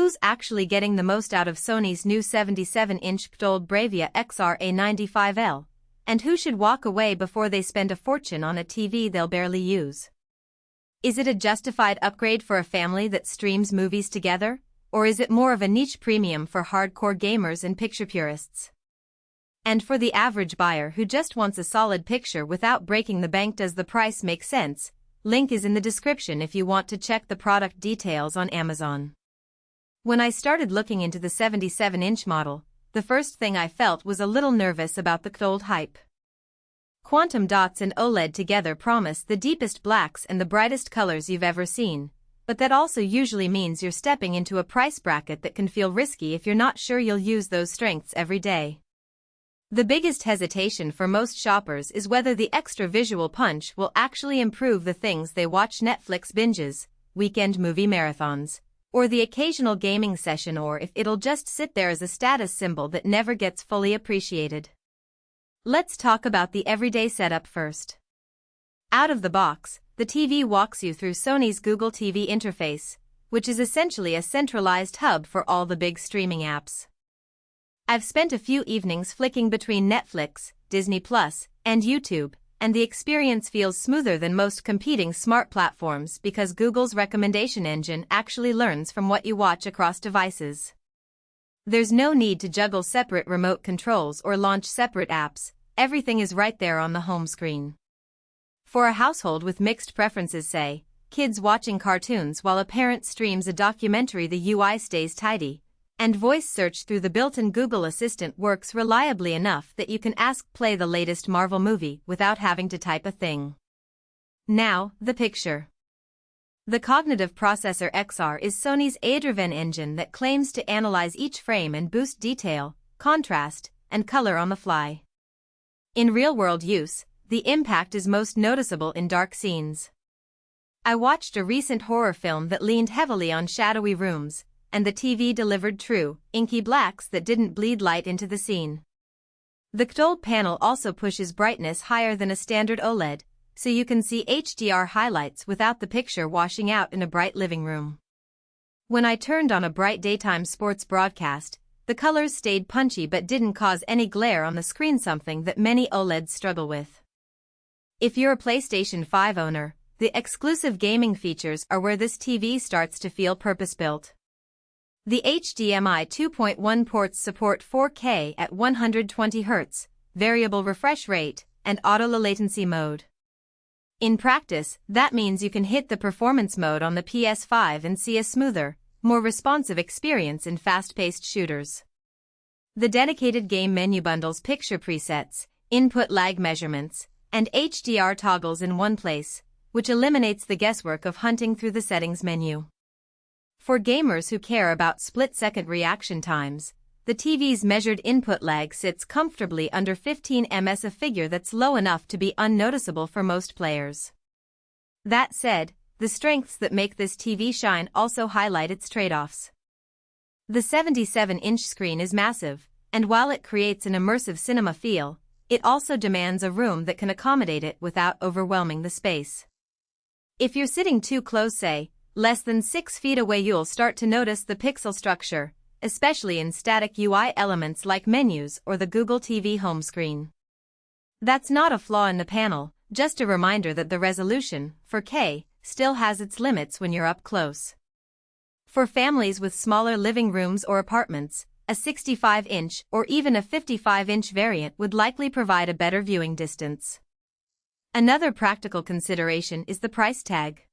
who's actually getting the most out of Sony's new 77-inch QD-OLED BRAVIA XR A95L, and who should walk away before they spend a fortune on a TV they'll barely use? Is it a justified upgrade for a family that streams movies together, or is it more of a niche premium for hardcore gamers and picture purists? And for the average buyer who just wants a solid picture without breaking the bank, does the price make sense? Link is in the description if you want to check the product details on Amazon. When I started looking into the 77-inch model, the first thing I felt was a little nervous about the QD-OLED hype. Quantum dots and OLED together promise the deepest blacks and the brightest colors you've ever seen, but that also usually means you're stepping into a price bracket that can feel risky if you're not sure you'll use those strengths every day. The biggest hesitation for most shoppers is whether the extra visual punch will actually improve the things they watch: Netflix binges, weekend movie marathons, or the occasional gaming session, or if it'll just sit there as a status symbol that never gets fully appreciated. Let's talk about the everyday setup first. Out of the box, the TV walks you through Sony's Google TV interface, which is essentially a centralized hub for all the big streaming apps. I've spent a few evenings flicking between Netflix, Disney+, and YouTube, and the experience feels smoother than most competing smart platforms because Google's recommendation engine actually learns from what you watch across devices. There's no need to juggle separate remote controls or launch separate apps. Everything is right there on the home screen. For a household with mixed preferences, say, kids watching cartoons while a parent streams a documentary, the UI stays tidy, and voice search through the built-in Google Assistant works reliably enough that you can ask play the latest Marvel movie without having to type a thing. Now, the picture. The cognitive processor XR is Sony's AI-driven engine that claims to analyze each frame and boost detail, contrast, and color on the fly. In real-world use, the impact is most noticeable in dark scenes. I watched a recent horror film that leaned heavily on shadowy rooms, and the TV delivered true, inky blacks that didn't bleed light into the scene. The QD-OLED panel also pushes brightness higher than a standard OLED, so you can see HDR highlights without the picture washing out in a bright living room. When I turned on a bright daytime sports broadcast, the colors stayed punchy but didn't cause any glare on the screen, something that many OLEDs struggle with. If you're a PlayStation 5 owner, the exclusive gaming features are where this TV starts to feel purpose-built. The HDMI 2.1 ports support 4K at 120 Hz, variable refresh rate, and auto-low latency mode. In practice, that means you can hit the performance mode on the PS5 and see a smoother, more responsive experience in fast-paced shooters. The dedicated game menu bundles picture presets, input lag measurements, and HDR toggles in one place, which eliminates the guesswork of hunting through the settings menu. For gamers who care about split-second reaction times, the TV's measured input lag sits comfortably under 15 ms, a figure that's low enough to be unnoticeable for most players. That said, the strengths that make this TV shine also highlight its trade-offs. The 77-inch screen is massive, and while it creates an immersive cinema feel, it also demands a room that can accommodate it without overwhelming the space. If you're sitting too close, say, less than 6 feet away, you'll start to notice the pixel structure, especially in static UI elements like menus or the Google TV home screen. That's not a flaw in the panel, just a reminder that the resolution, 4K, still has its limits when you're up close. For families with smaller living rooms or apartments, a 65-inch or even a 55-inch variant would likely provide a better viewing distance. Another practical consideration is the price tag.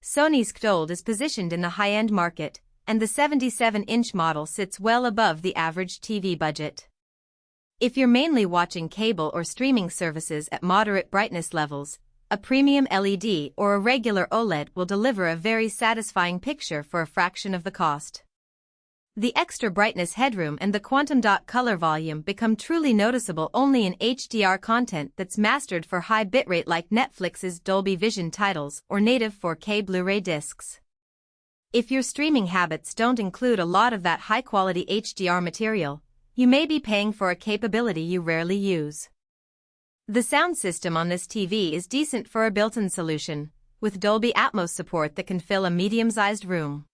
Sony's QD-OLED is positioned in the high-end market, and the 77-inch model sits well above the average TV budget. If you're mainly watching cable or streaming services at moderate brightness levels, a premium LED or a regular OLED will deliver a very satisfying picture for a fraction of the cost. The extra brightness headroom and the quantum dot color volume become truly noticeable only in HDR content that's mastered for high bitrate like Netflix's Dolby Vision titles or native 4K Blu-ray discs. If your streaming habits don't include a lot of that high-quality HDR material, you may be paying for a capability you rarely use. The sound system on this TV is decent for a built-in solution, with Dolby Atmos support that can fill a medium-sized room.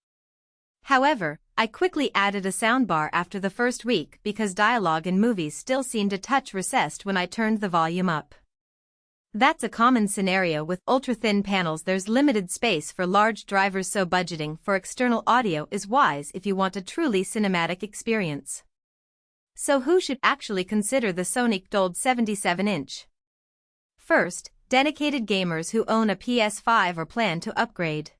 However, I quickly added a soundbar after the first week because dialogue in movies still seemed a touch recessed when I turned the volume up. That's a common scenario with ultra-thin panels. There's limited space for large drivers, so budgeting for external audio is wise if you want a truly cinematic experience. So who should actually consider the Sony QD-OLED 77-inch? First, dedicated gamers who own a PS5 or plan to upgrade.